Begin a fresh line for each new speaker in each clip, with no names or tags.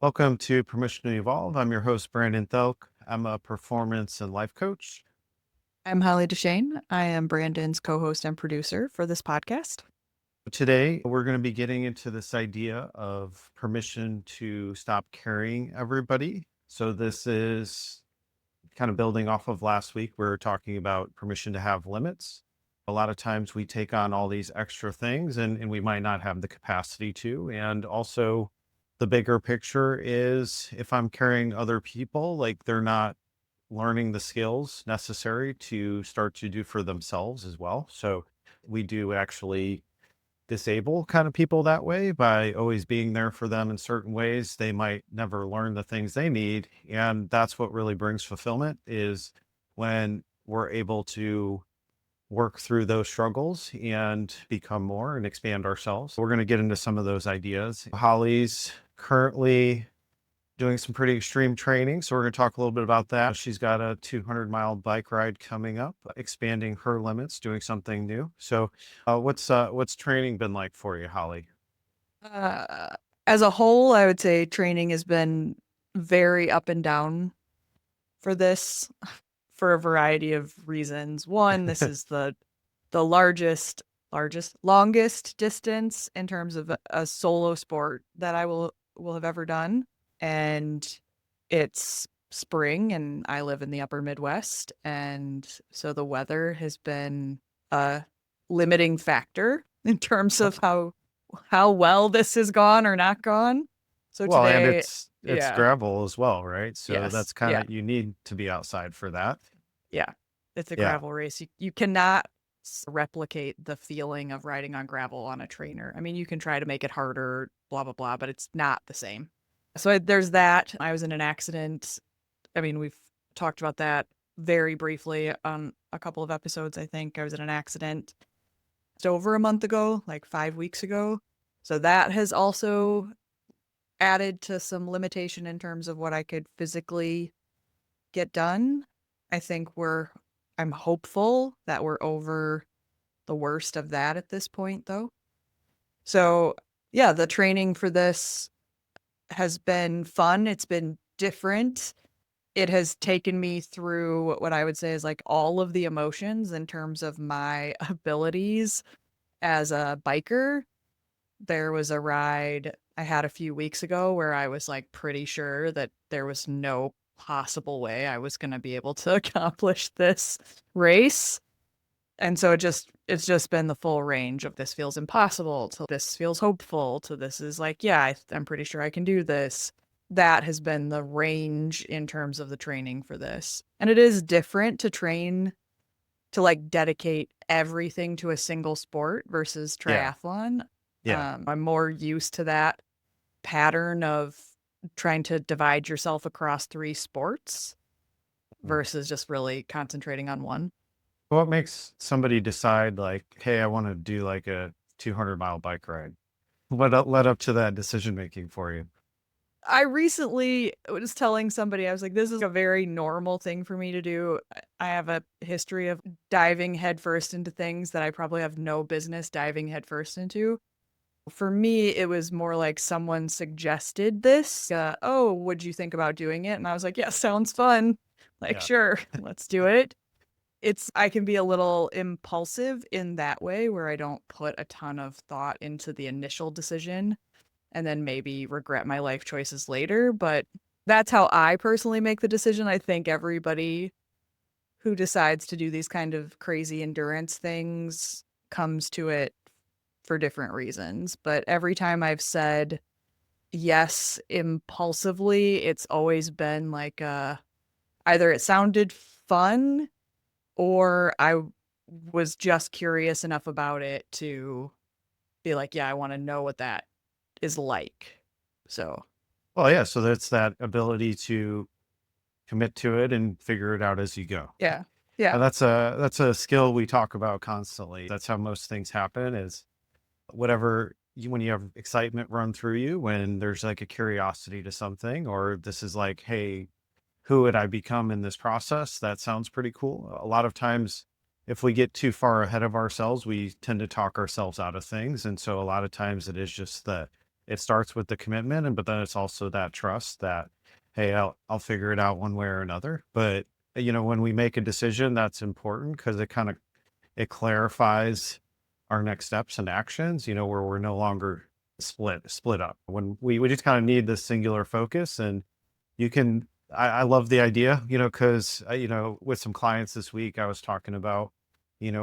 Welcome to Permission to Evolve. I'm your host, Brandon Thielk. I'm a performance and life coach.
I'm Holly Deschenes. I am Brandon's co-host and producer for this podcast.
Today, we're going to be getting into this idea of permission to stop carrying everybody. So, this is kind of building off of last week. We were talking about permission to have limits. A lot of times we take on all these extra things and we might not have the capacity to. And also, the bigger picture is if I'm carrying other people, like they're not learning the skills necessary to start to do for themselves as well. So we do actually disable kind of people that way by always being there for them in certain ways. They might never learn the things they need. And that's what really brings fulfillment is when we're able to work through those struggles and become more and expand ourselves. We're going to get into some of those ideas. Holly's currently doing some pretty extreme training. So we're going to talk a little bit about that. She's got a 200-mile bike ride coming up, expanding her limits, doing something new. So what's training been like for you, Holly?
Uh, as a whole, I would say training has been very up and down for this for a variety of reasons. One, this is the longest distance in terms of a solo sport that I will have ever done. And it's spring and I live in the upper Midwest. And so the weather has been a limiting factor in terms of how well this has gone or not gone. So
Well, and
today,
it's
yeah,
gravel as well, right? So
yes,
that's kind
yeah,
of you need to be outside for that.
yeah. It's a
Yeah.
gravel race. You cannot replicate the feeling of riding on gravel on a trainer. I mean, you can try to make it harder, blah, blah, blah, but it's not the same. So there's that. I was in an accident. I mean, we've talked about that very briefly on a couple of episodes, I think. I was in an accident just over a month ago, like 5 weeks ago. So that has also added to some limitation in terms of what I could physically get done. I think I'm hopeful that we're over the worst of that at this point, though. So, yeah, the training for this has been fun. It's been different. It has taken me through what I would say is like all of the emotions in terms of my abilities as a biker. There was a ride I had a few weeks ago where I was like pretty sure that there was no possible way I was going to be able to accomplish this race. And so it's just been the full range of this feels impossible to this feels hopeful to this is like, yeah, I'm pretty sure I can do this. That has been the range in terms of the training for this. And it is different to train to like dedicate everything to a single sport versus
Yeah.
triathlon.
Yeah.
I'm more used to that pattern of trying to divide yourself across three sports
Mm.
versus just really concentrating on one.
What makes somebody decide like, hey, I want to do like a 200-mile bike ride? What led up to that decision making for you?
I recently was telling somebody, I was like, this is a very normal thing for me to do. I have a history of diving headfirst into things that I probably have no business diving headfirst into. For me, it was more like someone suggested this. Oh, would you think about doing it? And I was like, yeah, sounds fun. Like,
Yeah.
sure, let's do it. I can be a little impulsive in that way where I don't put a ton of thought into the initial decision and then maybe regret my life choices later. But that's how I personally make the decision. I think everybody who decides to do these kind of crazy endurance things comes to it for different reasons. But every time I've said yes impulsively, it's always been like either it sounded fun or I was just curious enough about it to be like, yeah, I want to know what that is like. So,
Well, yeah. So that's that ability to commit to it and figure it out as you go.
yeah. Yeah.
And that's a skill we talk about constantly. That's how most things happen is whatever when you have excitement run through you, when there's like a curiosity to something, or this is like, hey, who would I become in this process? That sounds pretty cool. A lot of times, if we get too far ahead of ourselves, we tend to talk ourselves out of things. And so a lot of times it is just the it starts with the commitment, but then it's also that trust that, hey, I'll figure it out one way or another. But when we make a decision, that's important because it clarifies our next steps and actions, where we're no longer split up. When we just kind of need this singular focus. And you can I love the idea, because with some clients this week, I was talking about,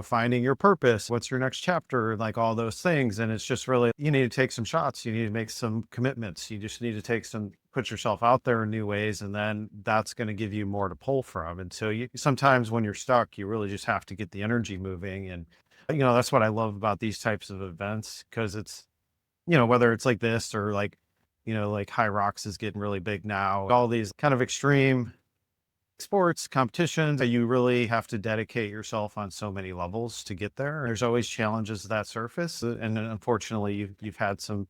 finding your purpose, what's your next chapter, like all those things. And it's just really, you need to take some shots, you need to make some commitments, you just need to put yourself out there in new ways, and then that's going to give you more to pull from. And so sometimes when you're stuck, you really just have to get the energy moving. And that's what I love about these types of events, because it's, whether it's like this or like High Rocks is getting really big now, all these kind of extreme sports competitions that you really have to dedicate yourself on so many levels to get there. There's always challenges that surface. And then unfortunately you've had some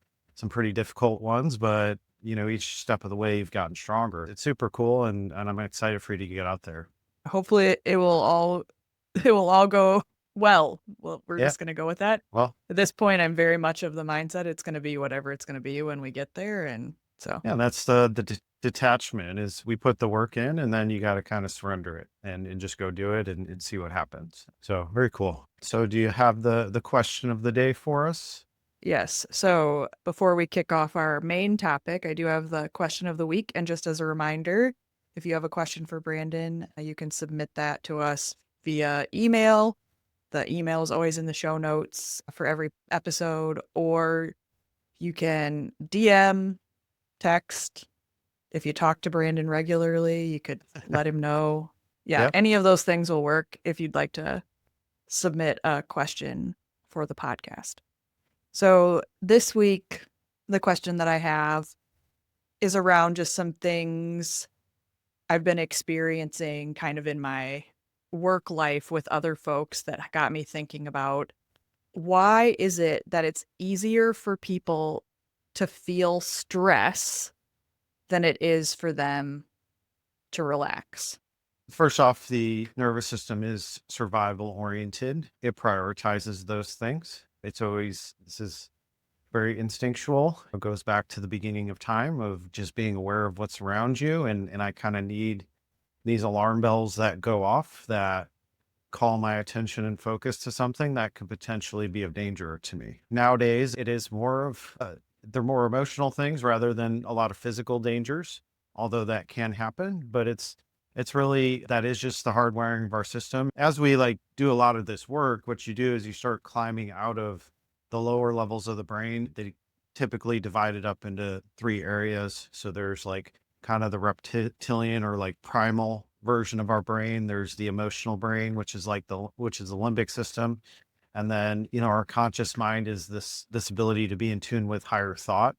pretty difficult ones, but each step of the way you've gotten stronger. It's super cool. And I'm excited for you to get out there.
Hopefully it will all it will all go well. Well, we're
Yeah.
just going to go with that.
Well,
At this point, I'm very much of the mindset it's going to be whatever it's going to be when we get there. And so,
yeah, that's the detachment is we put the work in, and then you got to kind of surrender it and just go do it and see what happens. So very cool. So do you have the question of the day for us?
yes. So before we kick off our main topic, I do have the question of the week. And just as a reminder, if you have a question for Brandon, you can submit that to us via email. The email is always in the show notes for every episode, or you can DM, text. If you talk to Brandon regularly, you could let him know. Yeah,
Yep.
any of those things will work if you'd like to submit a question for the podcast. So this week, the question that I have is around just some things I've been experiencing kind of in my work life with other folks that got me thinking about why is it that it's easier for people to feel stress than it is for them to relax?
First off, the nervous system is survival oriented. It prioritizes those things. This is very instinctual. It goes back to the beginning of time of just being aware of what's around you. And I kind of need these alarm bells that go off that call my attention and focus to something that could potentially be of danger to me. Nowadays, it is more of, they're more emotional things rather than a lot of physical dangers, although that can happen, but it's really, that is just the hardwiring of our system. As we like do a lot of this work, what you do is you start climbing out of the lower levels of the brain. They typically divided up into three areas. So there's like kind of the reptilian or like primal version of our brain. There's the emotional brain, which is the limbic system. And then, our conscious mind is this ability to be in tune with higher thought.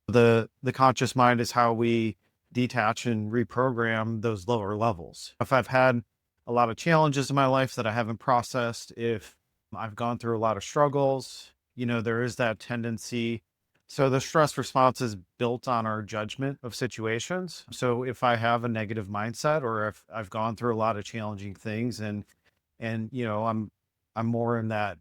The conscious mind is how we detach and reprogram those lower levels. If I've had a lot of challenges in my life that I haven't processed, if I've gone through a lot of struggles, there is that tendency. So the stress response is built on our judgment of situations. So if I have a negative mindset, or if I've gone through a lot of challenging things, and I'm more in that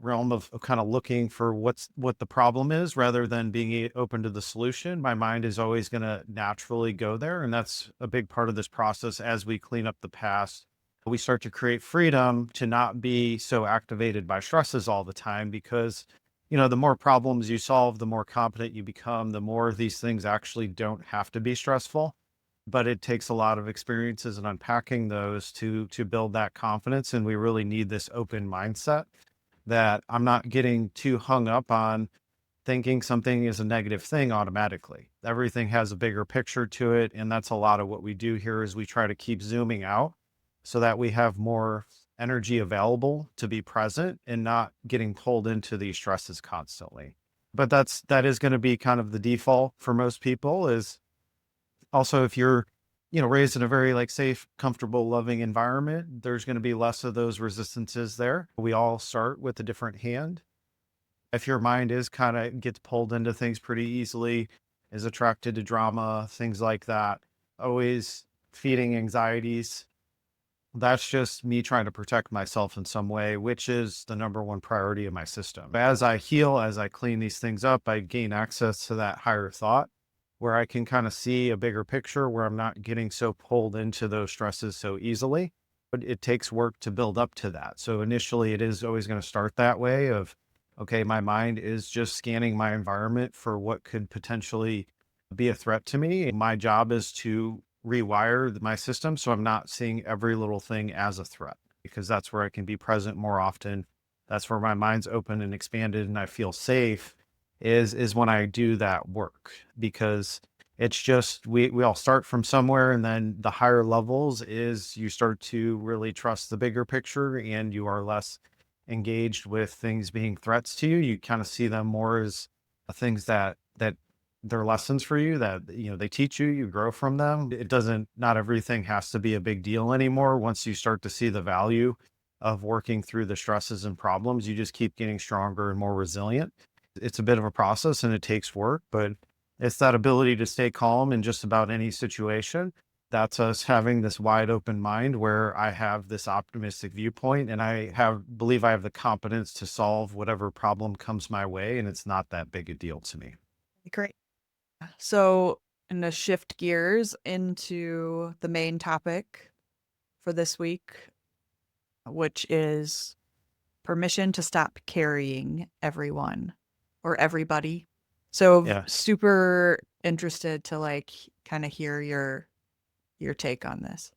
realm of kind of looking for what the problem is rather than being open to the solution, my mind is always going to naturally go there. And that's a big part of this process. As we clean up the past, we start to create freedom to not be so activated by stresses all the time, because the more problems you solve, the more competent you become, the more these things actually don't have to be stressful. But it takes a lot of experiences and unpacking those to build that confidence. And we really need this open mindset, that I'm not getting too hung up on thinking something is a negative thing automatically. Everything has a bigger picture to it. And that's a lot of what we do here, is we try to keep zooming out so that we have more energy available to be present and not getting pulled into these stresses constantly. But that is going to be kind of the default for most people. Is also, if you're raised in a very like safe, comfortable, loving environment, there's going to be less of those resistances there. We all start with a different hand. If your mind is kind of gets pulled into things pretty easily, is attracted to drama, things like that, always feeding anxieties, That's just me trying to protect myself in some way, which is the number one priority of my system. As I heal, as I clean these things up, I gain access to that higher thought where I can kind of see a bigger picture where I'm not getting so pulled into those stresses so easily. But it takes work to build up to that. So initially, it is always going to start that way of, okay, my mind is just scanning my environment for what could potentially be a threat to me. My job is to rewire my system so I'm not seeing every little thing as a threat because that's where I can be present more often. That's where my mind's open and expanded and I feel safe is when I do that work because it's just we all start from somewhere and then the higher levels is you start to really trust the bigger picture and you are less engaged with things being threats to you. You kind of see them more as things that they're lessons for you that they teach you, you grow from them. It doesn't not everything has to be a big deal anymore. Once you start to see the value of working through the stresses and problems, you just keep getting stronger and more resilient. It's a bit of a process and it takes work, but it's that ability to stay calm in just about any situation. That's us having this wide open mind where I have this optimistic viewpoint and believe I have the competence to solve whatever problem comes my way and it's not that big a deal to me.
Great. So, I'm gonna shift gears into the main topic for this week, which is permission to stop carrying everyone or everybody. So,
Yes.
super interested to kind of hear your take on this.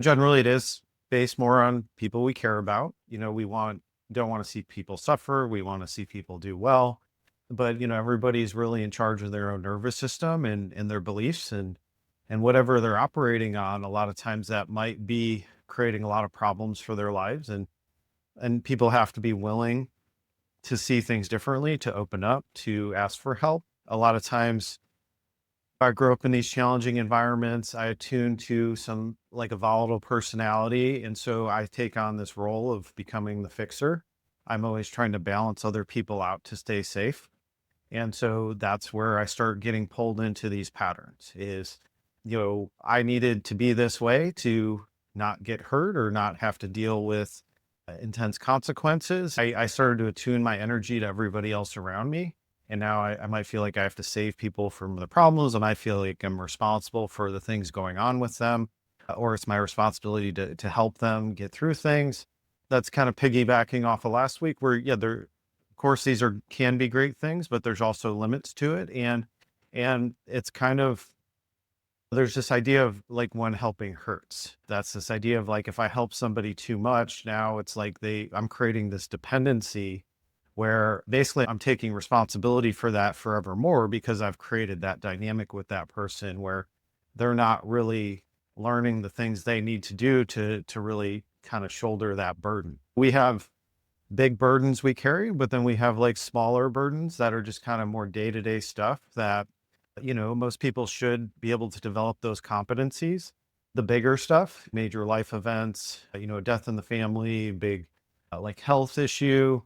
Generally, it is based more on people we care about. Don't want to see people suffer. We want to see people do well. But, everybody's really in charge of their own nervous system and their beliefs and whatever they're operating on. A lot of times that might be creating a lot of problems for their lives. And people have to be willing to see things differently, to open up, to ask for help. A lot of times I grew up in these challenging environments. I attune to some like a volatile personality. And so I take on this role of becoming the fixer. I'm always trying to balance other people out to stay safe. And so that's where I start getting pulled into these patterns is, I needed to be this way to not get hurt or not have to deal with intense consequences. I started to attune my energy to everybody else around me. And now I might feel like I have to save people from the problems. And I feel like I'm responsible for the things going on with them, or it's my responsibility to help them get through things. That's kind of piggybacking off of last week where, yeah, of course, these can be great things, but there's also limits to it. And it's kind of, there's this idea of like when helping hurts. That's this idea of like if I help somebody too much, now it's like I'm creating this dependency where basically I'm taking responsibility for that forevermore because I've created that dynamic with that person where they're not really learning the things they need to do to really kind of shoulder that burden. We have big burdens we carry, but then we have like smaller burdens that are just kind of more day-to-day stuff that, most people should be able to develop those competencies. The bigger stuff, major life events, death in the family, big like health issue,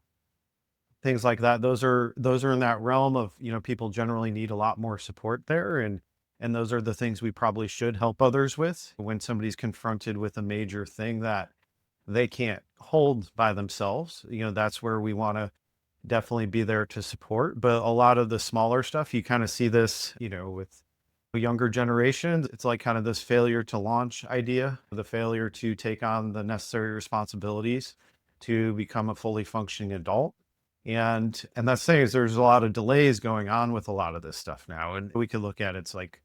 things like that. Those are in that realm of, people generally need a lot more support there. And those are the things we probably should help others with when somebody's confronted with a major thing that they can't hold by themselves. That's where we want to definitely be there to support. But a lot of the smaller stuff, you kind of see this, with younger generations. It's like kind of this failure to launch idea, the failure to take on the necessary responsibilities to become a fully functioning adult. And that's saying is there's a lot of delays going on with a lot of this stuff now. And we could look at it's like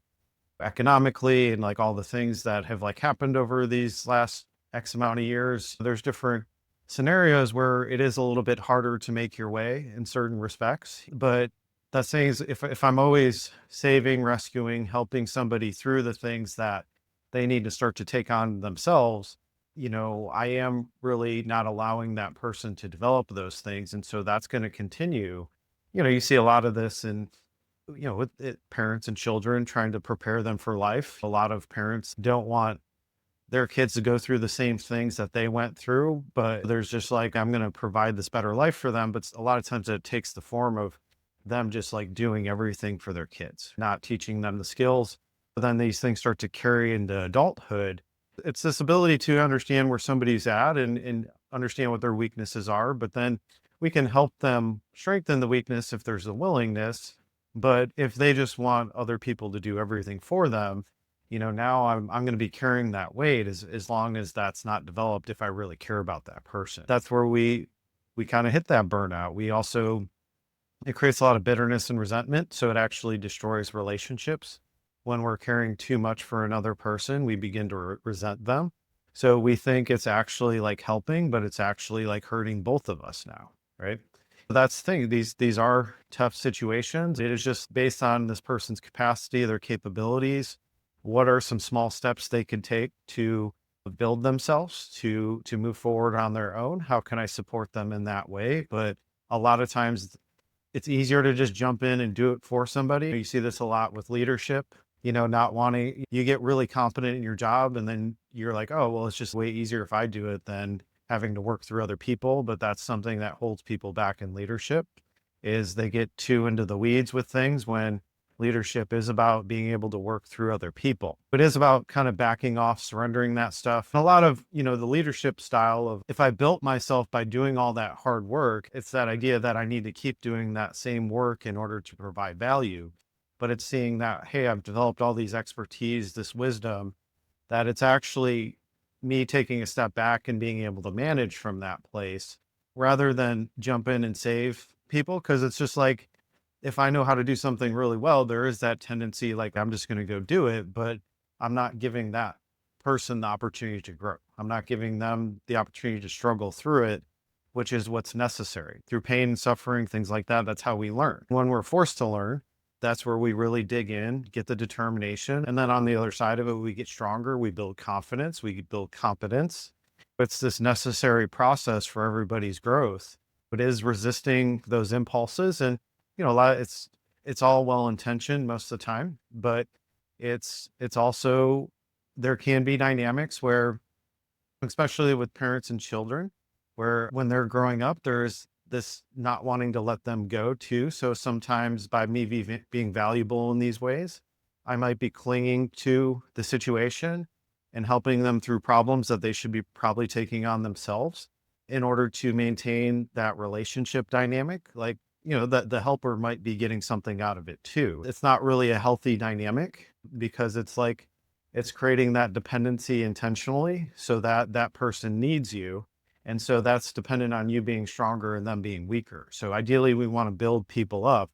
economically and like all the things that have like happened over these last X amount of years. There's different scenarios where it is a little bit harder to make your way in certain respects. But that saying is if I'm always saving, rescuing, helping somebody through the things that they need to start to take on themselves, I am really not allowing that person to develop those things. And so that's going to continue. You see a lot of this in with parents and children trying to prepare them for life. A lot of parents don't want their kids to go through the same things that they went through, but there's just like, I'm going to provide this better life for them. But a lot of times it takes the form of them just like doing everything for their kids, not teaching them the skills. But then these things start to carry into adulthood. it's this ability to understand where somebody's at and understand what their weaknesses are, but then we can help them strengthen the weakness if there's a willingness. But if they just want other people to do everything for them, now I'm going to be carrying that weight as long as that's not developed. If I really care about that person, that's where we kind of hit that burnout. It creates a lot of bitterness and resentment. So it actually destroys relationships. When we're caring too much for another person, we begin to resent them. So we think it's actually like helping, but it's actually like hurting both of us now, right? That's the thing. These are tough situations. It is just based on this person's capacity, their capabilities. What are some small steps they can take to build themselves to move forward on their own? How can I support them in that way? But a lot of times it's easier to just jump in and do it for somebody. You see this a lot with leadership, not wanting, you get really confident in your job and then you're like, oh, well, it's just way easier if I do it than having to work through other people. But that's something that holds people back in leadership, is they get too into the weeds with things when leadership is about being able to work through other people. It is about kind of backing off, surrendering that stuff. And a lot of, the leadership style of, if I built myself by doing all that hard work, it's that idea that I need to keep doing that same work in order to provide value. But it's seeing that, hey, I've developed all these expertise, this wisdom, that it's actually me taking a step back and being able to manage from that place rather than jump in and save people. Cause it's just like, if I know how to do something really well, there is that tendency, like I'm just going to go do it, but I'm not giving that person the opportunity to grow. I'm not giving them the opportunity to struggle through it, which is what's necessary through pain and suffering, things like that. That's how we learn. When we're forced to learn, that's where we really dig in, get the determination. And then on the other side of it, we get stronger. We build confidence. We build competence. It's this necessary process for everybody's growth. It is resisting those impulses. And a lot it's all well intentioned most of the time, but it's also, there can be dynamics where, especially with parents and children, where when they're growing up, there's this not wanting to let them go too. So sometimes by me being valuable in these ways, I might be clinging to the situation and helping them through problems that they should be probably taking on themselves in order to maintain that relationship dynamic. Like, the helper might be getting something out of it too. It's not really a healthy dynamic because it's like, it's creating that dependency intentionally so that that person needs you. And so that's dependent on you being stronger and them being weaker. So ideally we want to build people up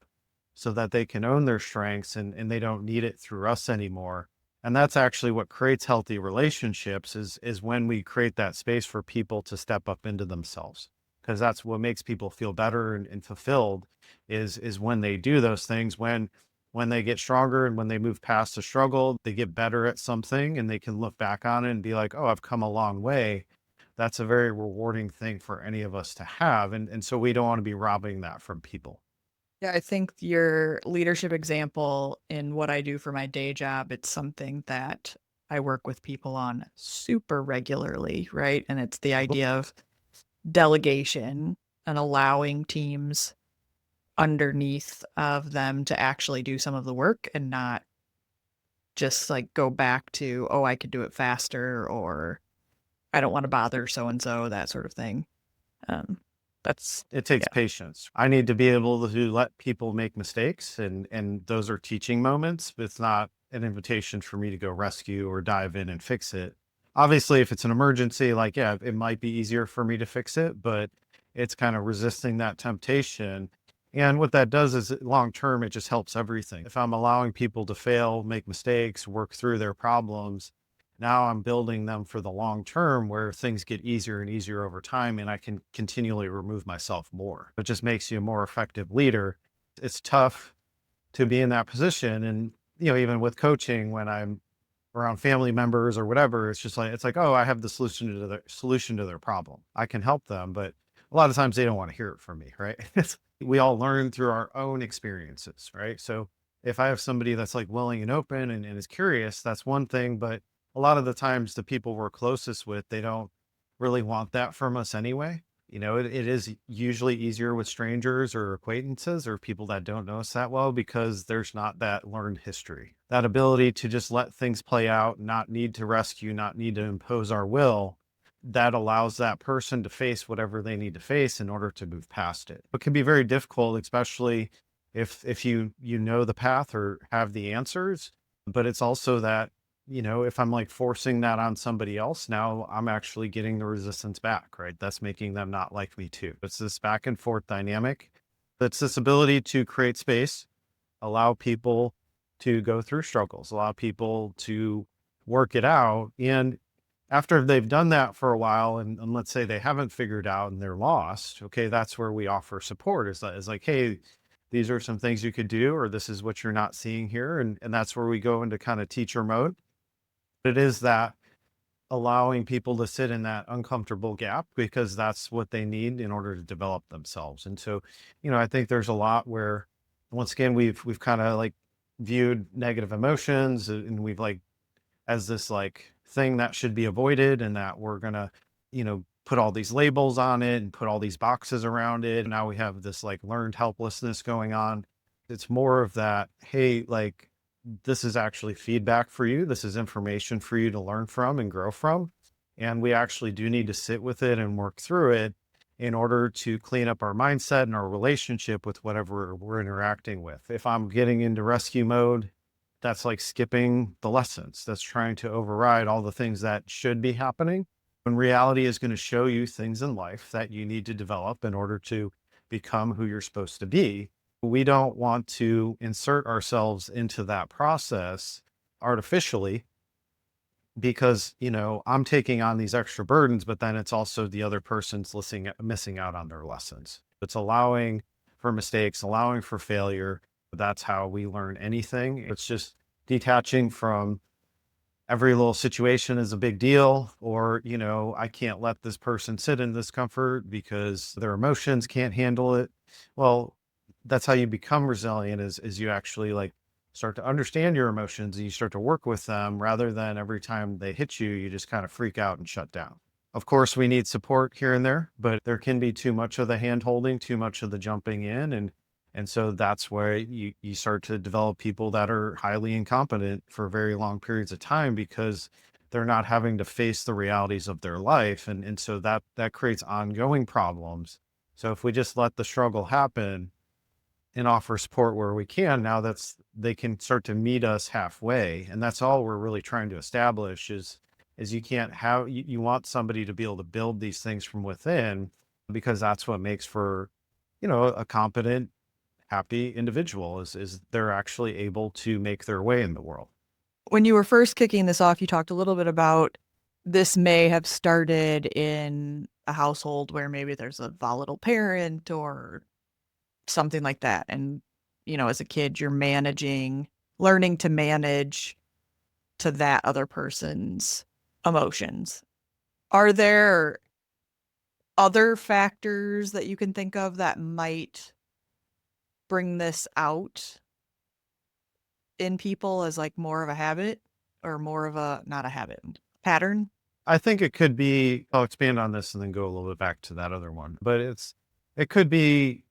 so that they can own their strengths and they don't need it through us anymore. And that's actually what creates healthy relationships is when we create that space for people to step up into themselves. Because that's what makes people feel better and fulfilled is when they do those things, when they get stronger and when they move past the struggle, they get better at something and they can look back on it and be like, oh, I've come a long way. That's a very rewarding thing for any of us to have. And so we don't want to be robbing that from people.
Yeah, I think your leadership example in what I do for my day job, it's something that I work with people on super regularly, right? And it's the idea of delegation and allowing teams underneath of them to actually do some of the work and not just like go back to, oh, I could do it faster or I don't want to bother so and so, that sort of thing. Um, that's
It takes
yeah.
patience. I need to be able to let people make mistakes and those are teaching moments. It's not an invitation for me to go rescue or dive in and fix it. Obviously, if it's an emergency, like, yeah, it might be easier for me to fix it, but it's kind of resisting that temptation. And what that does is long term, it just helps everything. If I'm allowing people to fail, make mistakes, work through their problems, now I'm building them for the long term where things get easier and easier over time and I can continually remove myself more. It just makes you a more effective leader. It's tough to be in that position. And, even with coaching, when I'm around family members or whatever, it's like, oh, I have the solution to their problem. I can help them, but a lot of times they don't want to hear it from me, right? We all learn through our own experiences, right? So if I have somebody that's like willing and open and is curious, that's one thing. But a lot of the times the people we're closest with, they don't really want that from us anyway. It is usually easier with strangers or acquaintances or people that don't know us that well because there's not that learned history. That ability to just let things play out, not need to rescue, not need to impose our will, that allows that person to face whatever they need to face in order to move past it. It can be very difficult, especially if you know the path or have the answers, but it's also that if I'm like forcing that on somebody else, now I'm actually getting the resistance back, right? That's making them not like me too. It's this back and forth dynamic. It's this ability to create space, allow people to go through struggles, allow people to work it out. And after they've done that for a while, and let's say they haven't figured out and they're lost, okay, that's where we offer support is like, hey, these are some things you could do, or this is what you're not seeing here. And that's where we go into kind of teacher mode. It is that allowing people to sit in that uncomfortable gap because that's what they need in order to develop themselves. And so, I think there's a lot where once again we've kind of like viewed negative emotions and we've like as this like thing that should be avoided and that we're going to, put all these labels on it and put all these boxes around it. And now we have this like learned helplessness going on. It's more of that, hey, like this is actually feedback for you. This is information for you to learn from and grow from. And we actually do need to sit with it and work through it in order to clean up our mindset and our relationship with whatever we're interacting with. If I'm getting into rescue mode, that's like skipping the lessons. That's trying to override all the things that should be happening. When reality is going to show you things in life that you need to develop in order to become who you're supposed to be. We don't want to insert ourselves into that process artificially because, I'm taking on these extra burdens, but then it's also the other person's missing out on their lessons. It's allowing for mistakes, allowing for failure. That's how we learn anything. It's just detaching from every little situation is a big deal, or, I can't let this person sit in discomfort because their emotions can't handle it. Well, that's how you become resilient is you actually like start to understand your emotions and you start to work with them rather than every time they hit you, you just kind of freak out and shut down. Of course, we need support here and there, but there can be too much of the hand holding, too much of the jumping in. And so that's where you start to develop people that are highly incompetent for very long periods of time because they're not having to face the realities of their life. And so that creates ongoing problems. So if we just let the struggle happen and offer support where we can, now they can start to meet us halfway. And that's all we're really trying to establish is you can't have, you want somebody to be able to build these things from within because that's what makes for, a competent, happy individual is they're actually able to make their way in the world.
When you were first kicking this off, you talked a little bit about this may have started in a household where maybe there's a volatile parent or something like that. And, as a kid, you're learning to manage to that other person's emotions. Are there other factors that you can think of that might bring this out in people as like more of a habit or more of a, not a habit, pattern?
I think it could be, I'll expand on this and then go a little bit back to that other one, but it could be,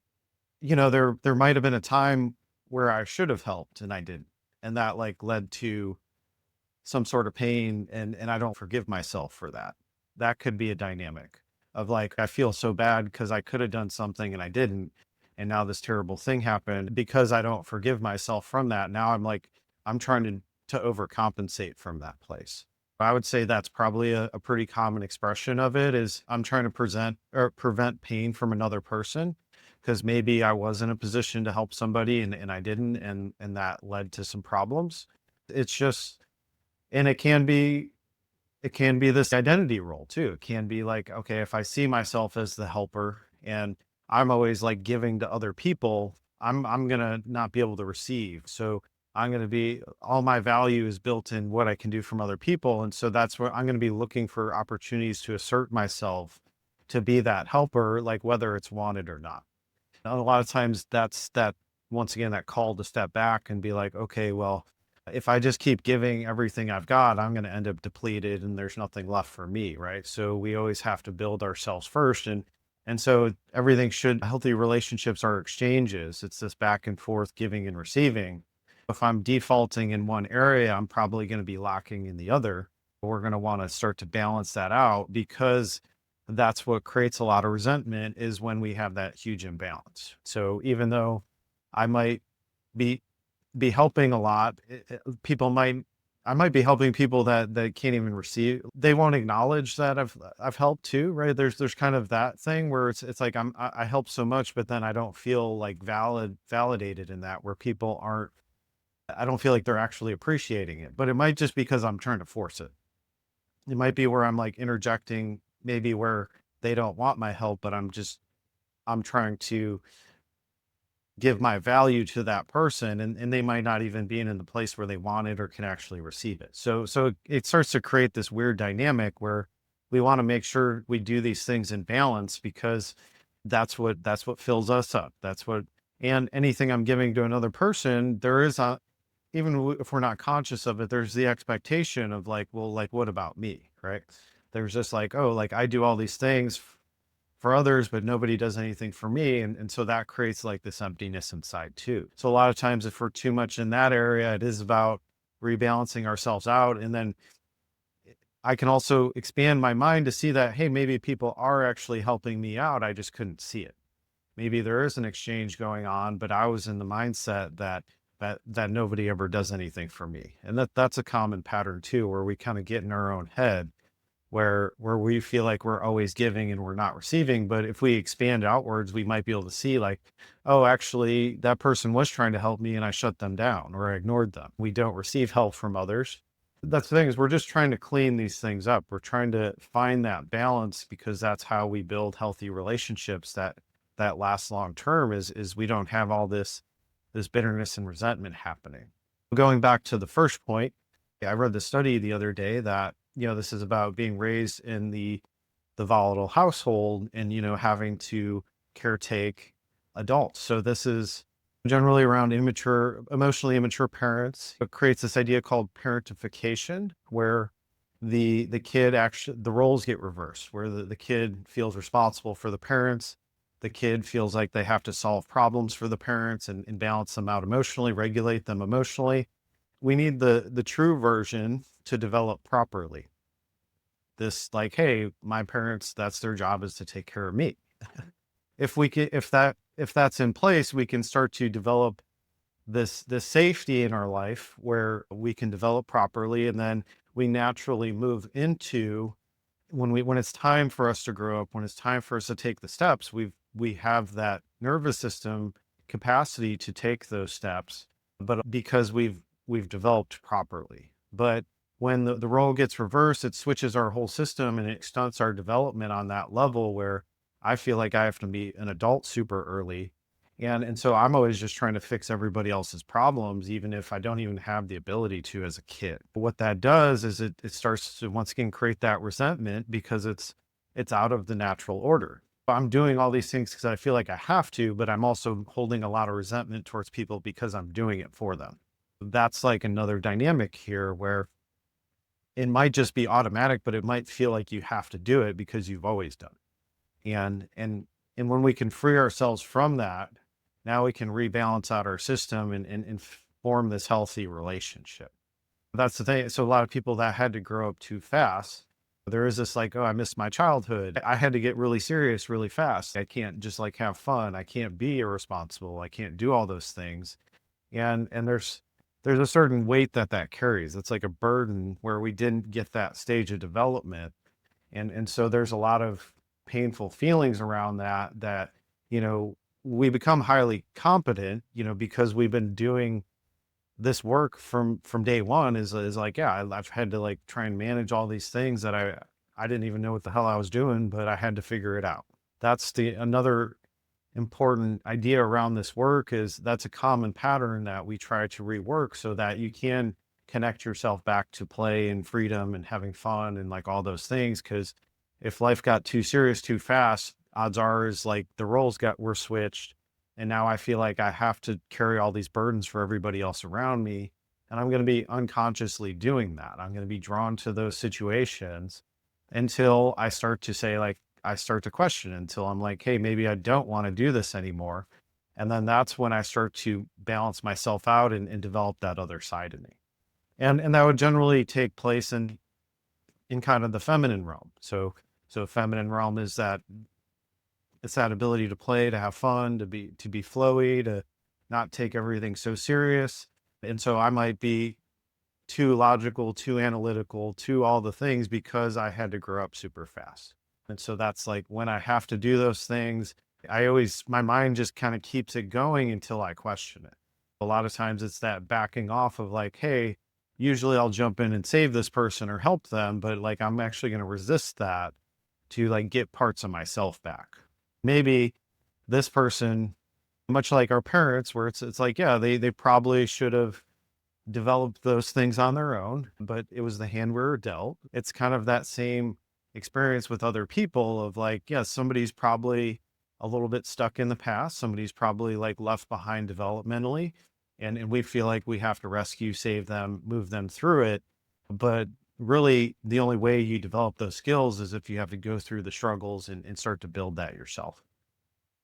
there might have been a time where I should have helped and I didn't. And that like led to some sort of pain and I don't forgive myself for that. That could be a dynamic of like, I feel so bad because I could have done something and I didn't. And now this terrible thing happened because I don't forgive myself from that. Now I'm trying to overcompensate from that place. I would say that's probably a pretty common expression of it is I'm trying to present or prevent pain from another person because maybe I was in a position to help somebody and I didn't. And that led to some problems. It's just, and it can be this identity role too. It can be like, okay, if I see myself as the helper and I'm always like giving to other people, I'm gonna not be able to receive. So I'm gonna be all my value is built in what I can do from other people. And so that's where I'm gonna be looking for opportunities to assert myself to be that helper, like whether it's wanted or not. And a lot of times that's that once again, that call to step back and be like, okay, well, if I just keep giving everything I've got, I'm going to end up depleted and there's nothing left for me. Right. So we always have to build ourselves first. And And so healthy relationships are exchanges. It's this back and forth giving and receiving. If I'm defaulting in one area, I'm probably going to be lacking in the other. We're going to want to start to balance that out, because that's what creates a lot of resentment, is when we have that huge imbalance. So even though I might be helping a lot, people might I might be helping people that can't even receive. They won't acknowledge that I've helped too, right? There's kind of that thing where it's like I help so much, but then I don't feel like validated in that, where people aren't. I don't feel like they're actually appreciating it. But it might just because I'm trying to force it. It might be where I'm like interjecting, maybe where they don't want my help, but I'm trying to give my value to that person, and they might not even be in the place where they want it or can actually receive it. So it starts to create this weird dynamic where we want to make sure we do these things in balance, because that's what fills us up. And anything I'm giving to another person, there is a even if we're not conscious of it, there's the expectation of like, well, like, what about me, right? There's just like, oh, like I do all these things for others, but nobody does anything for me. And so that creates like this emptiness inside too. So a lot of times, if we're too much in that area, it is about rebalancing ourselves out. And then I can also expand my mind to see that, hey, maybe people are actually helping me out. I just couldn't see it. Maybe there is an exchange going on, but I was in the mindset that nobody ever does anything for me. And that's a common pattern too, where we kind of get in our own head, where we feel like we're always giving and we're not receiving. But if we expand outwards, we might be able to see like, oh, actually that person was trying to help me and I shut them down or I ignored them. We don't receive help from others. That's the thing, is we're just trying to clean these things up. We're trying to find that balance, because that's how we build healthy relationships that last long term, is we don't have all this bitterness and resentment happening. Going back to the first point, I read the study the other day that, this is about being raised in the volatile household, and, having to caretake adults. So this is generally around emotionally immature parents. It creates this idea called parentification, where the roles get reversed, where the kid feels responsible for the parents. The kid feels like they have to solve problems for the parents, and balance them out emotionally, regulate them emotionally. We need the true version to develop properly. This, like, hey, my parents, that's their job, is to take care of me. If that's in place, we can start to develop this safety in our life, where we can develop properly, and then we naturally move into, when it's time for us to grow up, when it's time for us to take the steps, we have that nervous system capacity to take those steps, but because we've developed properly. But when the role gets reversed, it switches our whole system, and it stunts our development on that level, where I feel like I have to be an adult super early. And so I'm always just trying to fix everybody else's problems, even if I don't even have the ability to as a kid. But what that does is it starts to once again create that resentment, because it's out of the natural order. I'm doing all these things because I feel like I have to, but I'm also holding a lot of resentment towards people because I'm doing it for them. That's like another dynamic here, where it might just be automatic, but it might feel like you have to do it because you've always done it. And when we can free ourselves from that, now we can rebalance out our system, and form this healthy relationship. That's the thing. So a lot of people that had to grow up too fast, there is this like, oh, I missed my childhood. I had to get really serious really fast. I can't just like have fun. I can't be irresponsible. I can't do all those things. And there's a certain weight that carries. It's like a burden, where we didn't get that stage of development. And so there's a lot of painful feelings around that, you know, we become highly competent, because we've been doing this work from day one, is like, yeah, I've had to like try and manage all these things that I didn't even know what the hell I was doing, but I had to figure it out. That's the another important idea around this work, is that's a common pattern that we try to rework, so that you can connect yourself back to play and freedom and having fun and like all those things. Because if life got too serious too fast, odds are is like the were switched, and now I feel like I have to carry all these burdens for everybody else around me, and I'm going to be unconsciously doing that. I'm going to be drawn to those situations until I start to say like, I start to question until I'm like, hey, maybe I don't want to do this anymore. And then that's when I start to balance myself out and develop that other side of me. And that would generally take place in kind of the feminine realm. So feminine realm is that it's that ability to play, to have fun, to be flowy, to not take everything so serious. And so I might be too logical, too analytical, too all the things because I had to grow up super fast. And so that's like when I have to do those things, my mind just kind of keeps it going until I question it. A lot of times it's that backing off of like, hey, usually I'll jump in and save this person or help them, but like I'm actually going to resist that to like get parts of myself back. Maybe this person, much like our parents, where it's like, yeah, they probably should have developed those things on their own, but it was the hand we were dealt. It's kind of that same experience with other people of like, yeah, somebody's probably a little bit stuck in the past. Somebody's probably like left behind developmentally. And we feel like we have to rescue, save them, move them through it. But really, the only way you develop those skills is if you have to go through the struggles and start to build that yourself.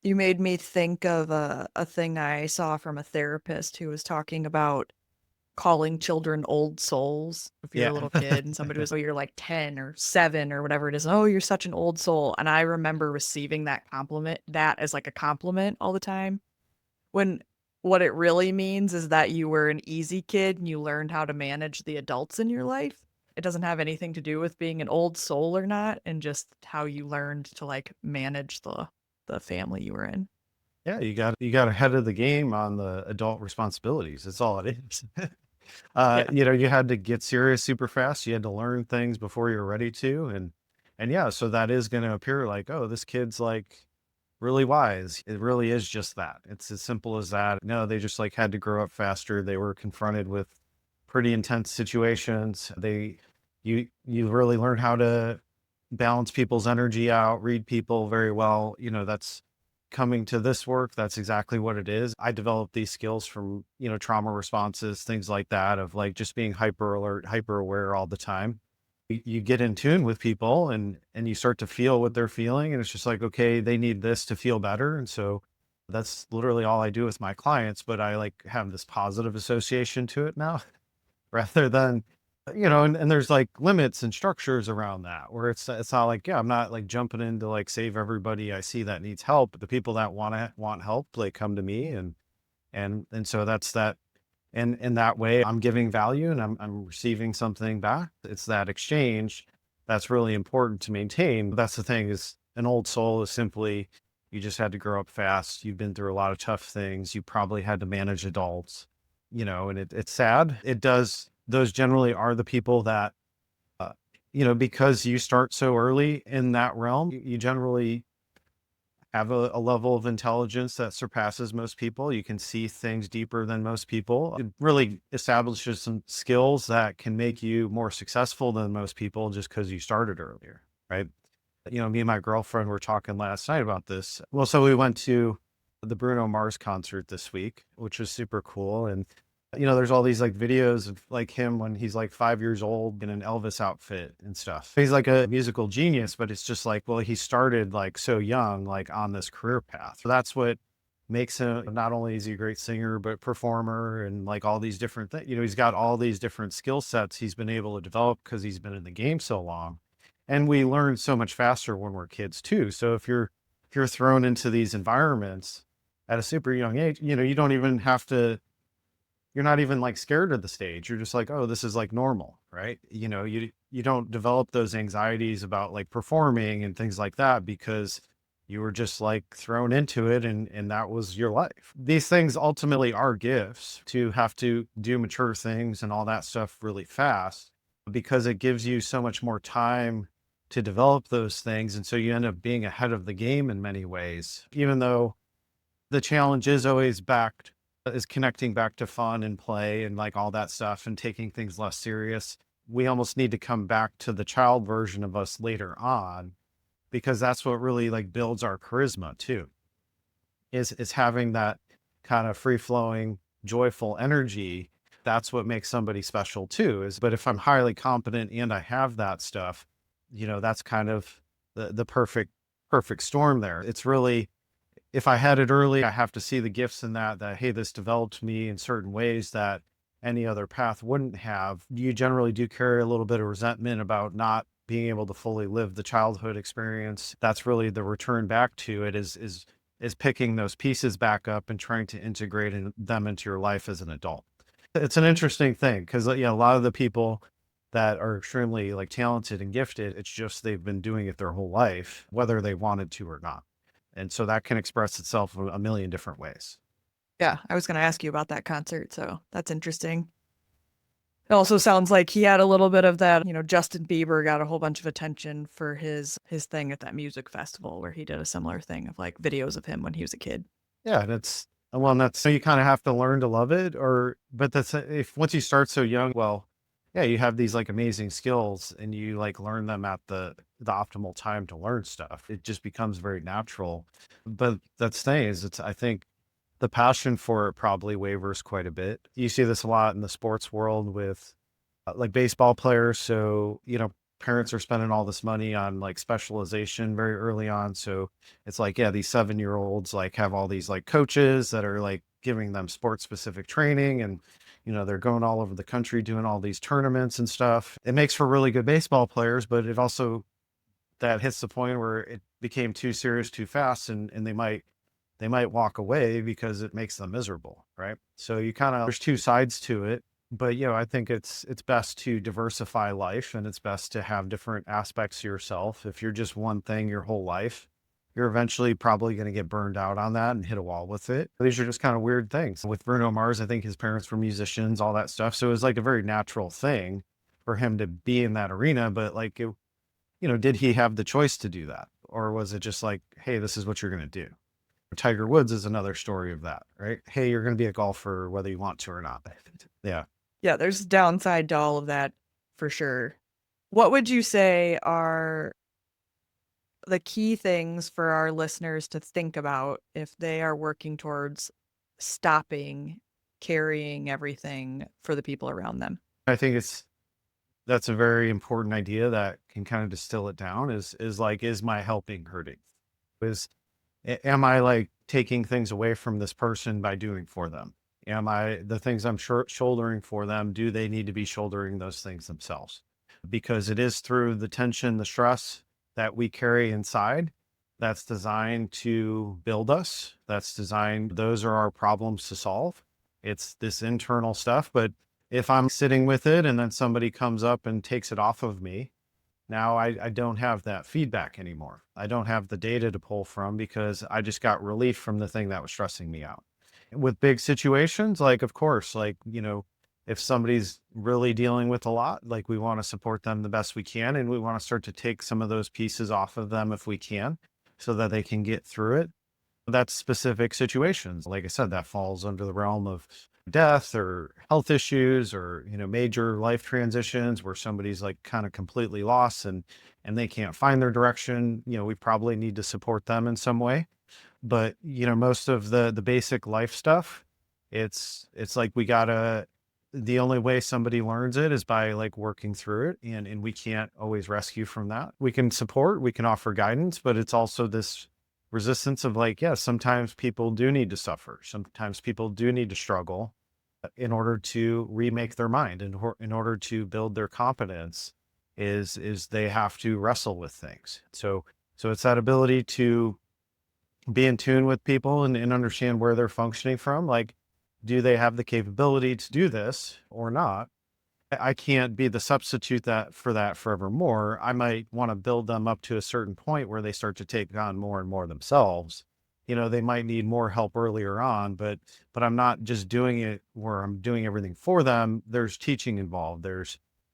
You made me think of a thing I saw from a therapist who was talking about calling children old souls. If you're a
Yeah.
little kid and somebody was, oh, you're like 10 or 7 or whatever it is. Oh, you're such an old soul. And I remember receiving that as like a compliment all the time. When what it really means is that you were an easy kid and you learned how to manage the adults in your life. It doesn't have anything to do with being an old soul or not, and just how you learned to like manage the family you were in.
Yeah, you got ahead of the game on the adult responsibilities. That's all it is.
Yeah.
You had to get serious super fast. You had to learn things before you were ready to. And yeah, so that is going to appear like, oh, this kid's like really wise. It really is just that. It's as simple as that. No, they just like had to grow up faster. They were confronted with pretty intense situations. You really learn how to balance people's energy out, read people very well. That's coming to this work. That's exactly what it is. I developed these skills from, trauma responses, things like that, of like just being hyper alert, hyper aware all the time. You get in tune with people and you start to feel what they're feeling. And it's just like, okay, they need this to feel better. And so that's literally all I do with my clients, but I like have this positive association to it now rather than, and there's like limits and structures around that where it's not like, yeah, I'm not like jumping in to like save everybody I see that needs help. But the people that want help, like come to me and so that's that. And in that way, I'm giving value and I'm receiving something back. It's that exchange that's really important to maintain. That's the thing is an old soul is simply you just had to grow up fast. You've been through a lot of tough things. You probably had to manage adults, and it's sad. It does. Those generally are the people that, uh, because you start so early in that realm, you generally have a level of intelligence that surpasses most people. You can see things deeper than most people. It really establishes some skills that can make you more successful than most people just because you started earlier, right? Me and my girlfriend were talking last night about this. Well, so we went to the Bruno Mars concert this week, which was super cool. And there's all these like videos of like him when he's like 5 years old in an Elvis outfit and stuff. He's like a musical genius, but it's just like, well, he started like so young, like on this career path. So that's what makes him not only is he a great singer, but performer and like all these different things. He's got all these different skill sets he's been able to develop because he's been in the game so long. And we learn so much faster when we're kids too. So if you're thrown into these environments at a super young age, you don't even have to you're not even like scared of the stage. You're just like, oh, this is like normal, right? You don't develop those anxieties about like performing and things like that because you were just like thrown into it and that was your life. These things ultimately are gifts to have to do mature things and all that stuff really fast because it gives you so much more time to develop those things. And so you end up being ahead of the game in many ways, even though the challenge is always connecting back to fun and play and like all that stuff and taking things less serious. We almost need to come back to the child version of us later on because that's what really like builds our charisma too, is having that kind of free flowing, joyful energy. That's what makes somebody special too, but if I'm highly competent and I have that stuff, that's kind of the perfect perfect storm there. It's really, if I had it early, I have to see the gifts in that, hey, this developed me in certain ways that any other path wouldn't have. You generally do carry a little bit of resentment about not being able to fully live the childhood experience. That's really the return back to it is picking those pieces back up and trying to integrate them into your life as an adult. It's an interesting thing because a lot of the people that are extremely like talented and gifted, it's just they've been doing it their whole life, whether they wanted to or not. And so that can express itself a million different ways.
Yeah, I was going to ask you about that concert, so that's interesting. It also sounds like he had a little bit of that, Justin Bieber got a whole bunch of attention for his thing at that music festival where he did a similar thing of like videos of him when he was a kid.
Yeah, and that's so you kind of have to learn to love it, but that's if once you start so young, well, yeah, you have these like amazing skills and you like learn them at the optimal time to learn stuff. It just becomes very natural. But that's the thing is, it's I think the passion for it probably wavers quite a bit. You see this a lot in the sports world with like baseball players. So, parents are spending all this money on like specialization very early on. So it's like, yeah, these 7-year olds like have all these like coaches that are like giving them sports specific training and, they're going all over the country doing all these tournaments and stuff. It makes for really good baseball players, but it also that hits the point where it became too serious too fast and they might walk away because it makes them miserable, right? So you kind of there's two sides to it, but I think it's best to diversify life and it's best to have different aspects of yourself. If you're just one thing your whole life, you're eventually probably going to get burned out on that and hit a wall with it. These are just kind of weird things. With Bruno Mars, I think his parents were musicians, all that stuff. So it was like a very natural thing for him to be in that arena, but like did he have the choice to do that? Or was it just like, hey, this is what you're going to do? Tiger Woods is another story of that, right? Hey, you're going to be a golfer whether you want to or not. Yeah.
Yeah, there's downside to all of that for sure. What would you say are the key things for our listeners to think about if they are working towards stopping carrying everything for the people around them?
I think that's a very important idea that can kind of distill it down is like, is my helping hurting? Is am I like taking things away from this person by doing for them? Am I the things I'm shouldering for them? Do they need to be shouldering those things themselves? Because it is through the tension, the stress that we carry inside that's designed to build us. Those are our problems to solve. It's this internal stuff. But if I'm sitting with it and then somebody comes up and takes it off of me, now I don't have that feedback anymore. I don't have the data to pull from because I just got relief from the thing that was stressing me out. With big situations, like, of course, like, if somebody's really dealing with a lot, like we want to support them the best we can. And we want to start to take some of those pieces off of them if we can, so that they can get through it. That's specific situations. Like I said, that falls under the realm of death or health issues or, major life transitions where somebody's like kind of completely lost and they can't find their direction. We probably need to support them in some way. But, most of the basic life stuff, it's like the only way somebody learns it is by like working through it. And we can't always rescue from that. We can support, we can offer guidance, but it's also this resistance of like, yeah, sometimes people do need to suffer. Sometimes people do need to struggle in order to remake their mind and in order to build their competence is they have to wrestle with things. So it's that ability to be in tune with people and understand where they're functioning from. Like, do they have the capability to do this or not? I can't be the substitute for that forevermore. I might want to build them up to a certain point where they start to take on more and more themselves. They might need more help earlier on, but I'm not just doing it where I'm doing everything for them. There's teaching involved.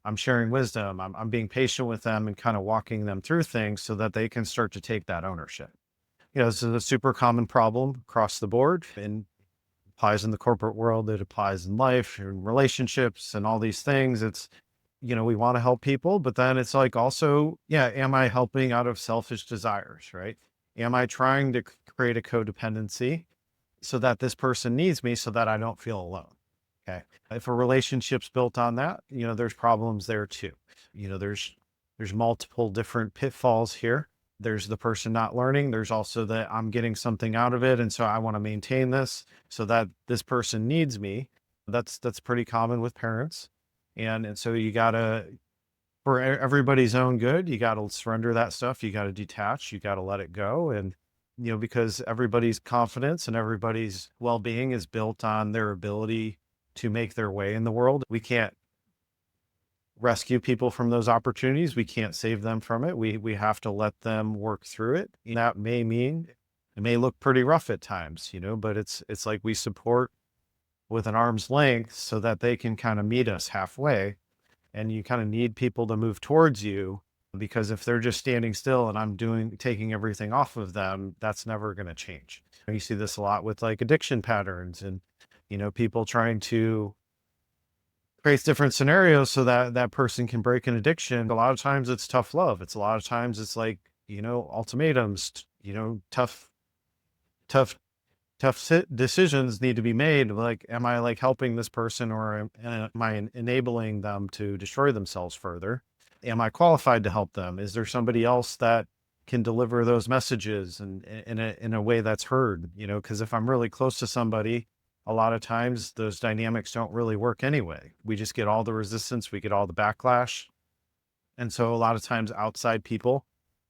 I'm sharing wisdom. I'm being patient with them and kind of walking them through things so that they can start to take that ownership. This is a super common problem across the board and applies in the corporate world. It applies in life and relationships and all these things. It's, we want to help people, but then it's like also, yeah, am I helping out of selfish desires, right? Am I trying to create a codependency so that this person needs me so that I don't feel alone? Okay. If a relationship's built on that, there's problems there too. There's multiple different pitfalls here. There's the person not learning. There's also that I'm getting something out of it. And so I want to maintain this so that this person needs me. That's pretty common with parents. And so you gotta, for everybody's own good, you gotta surrender that stuff. You gotta detach, you gotta let it go. And because everybody's confidence and everybody's well-being is built on their ability to make their way in the world. We can't rescue people from those opportunities. We can't save them from it. We have to let them work through it. And that may mean it may look pretty rough at times, but it's like we support with an arm's length so that they can kind of meet us halfway. And you kind of need people to move towards you, because if they're just standing still and I'm taking everything off of them, that's never going to change. You see this a lot with like addiction patterns and people trying to create different scenarios so that that person can break an addiction. A lot of times it's tough love. It's a lot of times it's like, ultimatums, tough tough decisions need to be made. Like, am I like helping this person, or am I enabling them to destroy themselves further? Am I qualified to help them? Is there somebody else that can deliver those messages and in a way that's heard? Because if I'm really close to somebody, a lot of times those dynamics don't really work anyway. We just get all the resistance, we get all the backlash. And so a lot of times outside people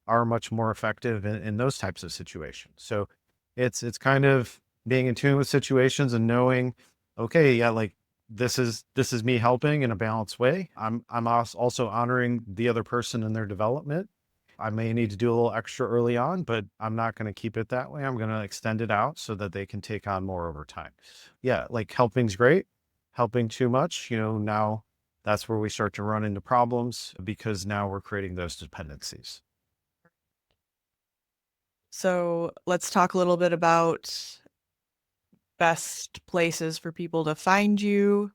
are much more effective in those types of situations. So it's kind of being in tune with situations and knowing, okay, yeah, like this is me helping in a balanced way. I'm also honoring the other person in their development. I may need to do a little extra early on, but I'm not going to keep it that way. I'm going to extend it out so that they can take on more over time. Yeah, like helping's great. Helping too much, now that's where we start to run into problems, because now we're creating those dependencies.
So let's talk a little bit about best places for people to find you.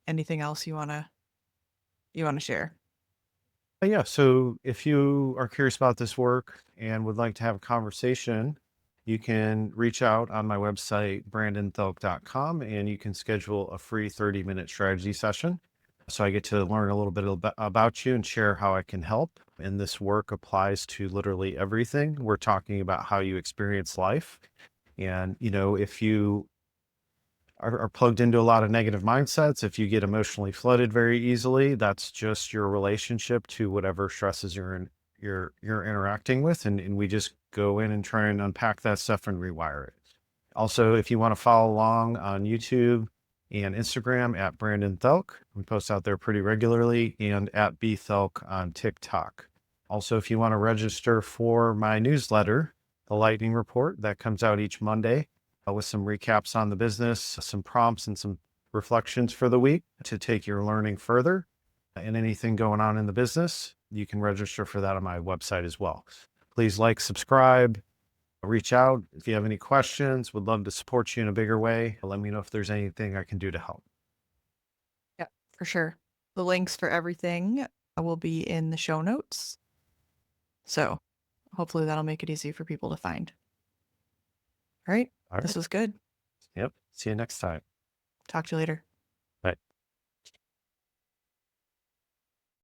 Anything else you wanna share?
Yeah. So if you are curious about this work and would like to have a conversation, you can reach out on my website, brandonthielk.com, and you can schedule a free 30-minute strategy session. So I get to learn a little bit about you and share how I can help. And this work applies to literally everything. We're talking about how you experience life. And, if you are plugged into a lot of negative mindsets, if you get emotionally flooded very easily, that's just your relationship to whatever stresses you're interacting with. And we just go in and try and unpack that stuff and rewire it. Also, if you want to follow along on YouTube and Instagram at Brandon Thielk, we post out there pretty regularly, and at bthelk on TikTok. Also, if you want to register for my newsletter, the Lightning Report, that comes out each Monday, with some recaps on the business, some prompts, and some reflections for the week to take your learning further and anything going on in the business, you can register for that on my website as well. Please like, subscribe, reach out if you have any questions. Would love to support you in a bigger way. Let me know if there's anything I can do to help.
Yeah, for sure. The links for everything will be in the show notes. So hopefully that'll make it easy for people to find. All right.
All
This
right.
was good.
Yep. See you next time.
Talk to you later.